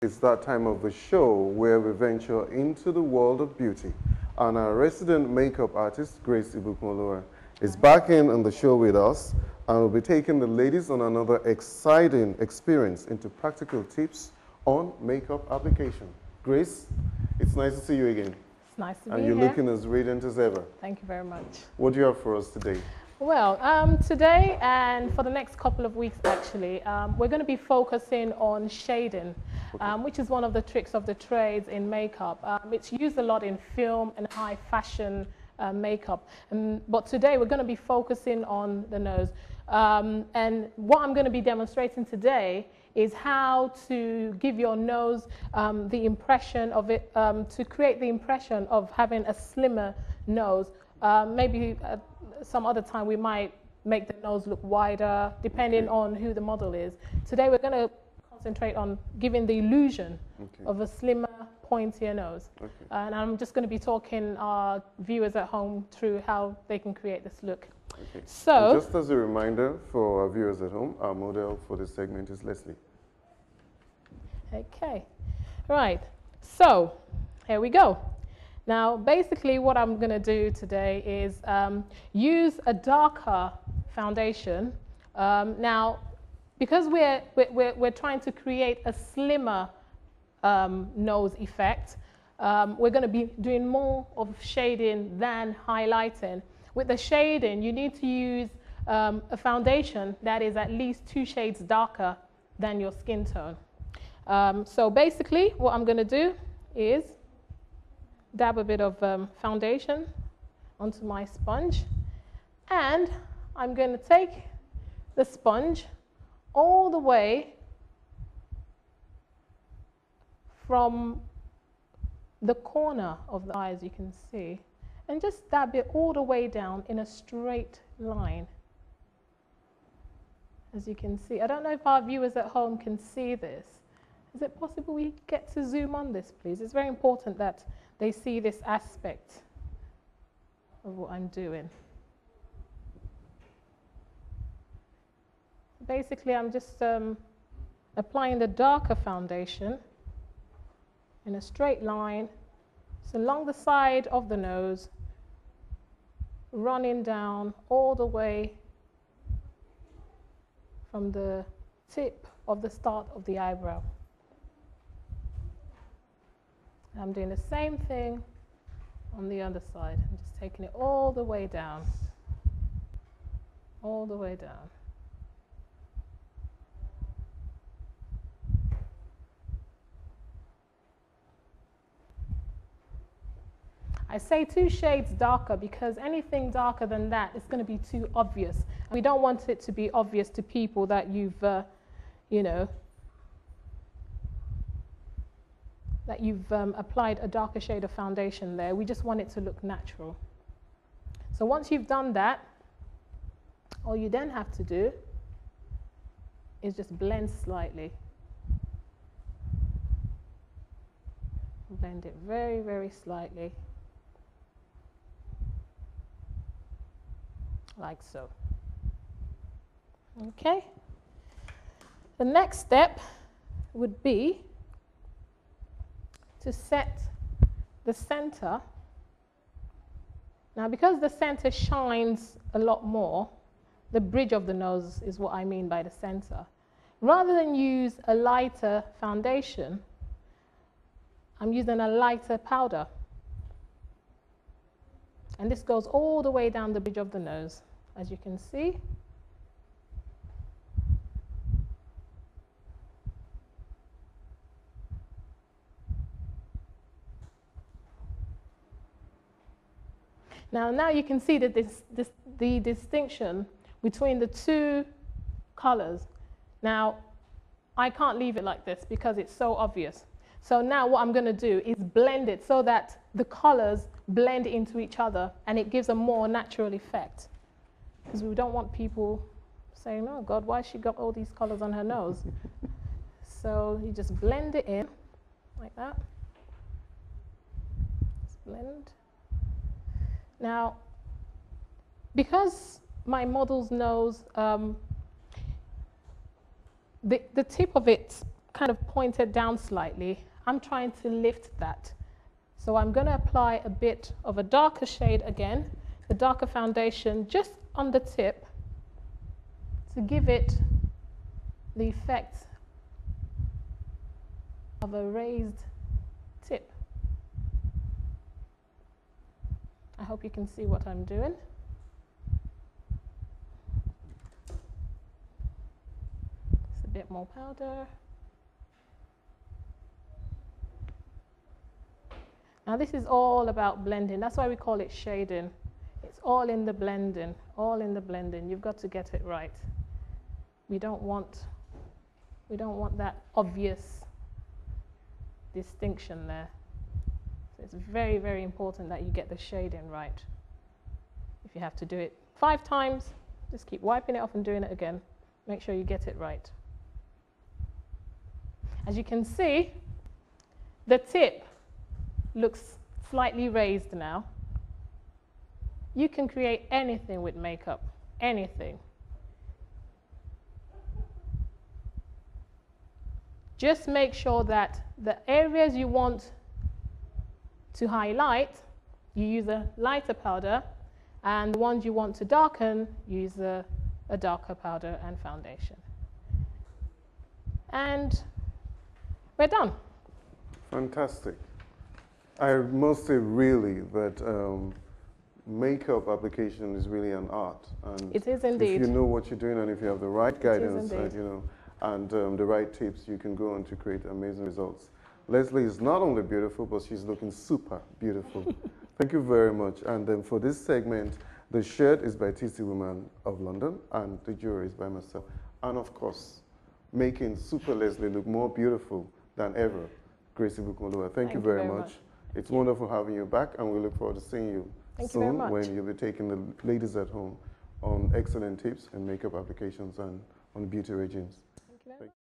It's that time of the show where we venture into the world of beauty. And our resident makeup artist, Grace Ibukumolua, is back in the show with us and will be taking the ladies on another exciting experience into practical tips on makeup application. Grace, it's nice to see you again. It's nice to be here. And you're looking as radiant as ever. Thank you very much. What do you have for us today? Well, today and for the next couple of weeks, actually, we're going to be focusing on shading, which is one of the tricks of the trades in makeup. It's used a lot in film and high fashion makeup. But today we're going to be focusing on the nose. And what I'm going to be demonstrating today is how to give your nose the impression of it, to create the impression of having a slimmer nose. Maybe some other time we might make the nose look wider, depending on who the model is. Today we're going to concentrate on giving the illusion of a slimmer, pointier nose. And I'm just going to be talking our viewers at home through how they can create this look. So, and just as a reminder for our viewers at home, our model for this segment is Leslie. Okay, right. So, here we go. Now, basically what I'm going to do today is use a darker foundation. Now, because we're trying to create a slimmer nose effect, we're going to be doing more of shading than highlighting. With the shading, you need to use a foundation that is at least 2 shades darker than your skin tone. So basically, what I'm going to do is dab a bit of foundation onto my sponge, and I'm going to take the sponge all the way from the corner of the eye, as you can see, and just dab it all the way down in a straight line. As you can see, I don't know if our viewers at home can see this. Is it possible we get to zoom on this, please? It's very important that they see this aspect of what I'm doing. Basically, I'm just applying the darker foundation in a straight line. So along the side of the nose, running down all the way from the tip of the start of the eyebrow. I'm doing the same thing on the other side. I'm just taking it all the way down, all the way down. I say 2 shades darker because anything darker than that is going to be too obvious. We don't want it to be obvious to people that you've, you know, that you've applied a darker shade of foundation there. We just want it to look natural. So once you've done that, all you then have to do is just blend slightly. Blend it very, very slightly. Like so. Okay. The next step would be to set the center. Now, because the center shines a lot more, the bridge of the nose is what I mean by the center. Rather than use a lighter foundation, I'm using a lighter powder. And this goes all the way down the bridge of the nose, as you can see. Now you can see that the distinction between the 2 colors. Now, I can't leave it like this because it's so obvious. So now what I'm going to do is blend it so that the colors blend into each other and it gives a more natural effect. Because we don't want people saying, oh God, why has she got all these colors on her nose? So you just blend it in like that. Just blend. Now, because my model's nose, the tip of it kind of pointed down slightly. I'm trying to lift that. So I'm going to apply a bit of a darker shade again, the darker foundation just on the tip to give it the effect of a raised tip. I hope you can see what I'm doing. Just a bit more powder. Now this is all about blending. That's why we call it shading. It's all in the blending, all in the blending. You've got to get it right. We don't want that obvious distinction there. So it's very, very important that you get the shading right. If you have to do it 5 times, just keep wiping it off and doing it again. Make sure you get it right. As you can see, the tip looks slightly raised now. You can create anything with makeup, anything. Just make sure that the areas you want to highlight, you use a lighter powder, and the ones you want to darken, use a darker powder and foundation. And we're done. Fantastic. I must say really that makeup application is really an art. And it is indeed. If you know what you're doing and if you have the right guidance and the right tips, you can go on to create amazing results. Leslie is not only beautiful, but she's looking super beautiful. Thank you very much. And then for this segment, the shirt is by TC Woman of London, and the jewelry is by myself. And of course, making Super Leslie look more beautiful than ever, Grace Ibukunoluwa. Thank you very much. It's wonderful having you back, and we look forward to seeing you soon when you'll be taking the ladies at home on excellent tips and makeup applications and on beauty regimes. Thank you very much.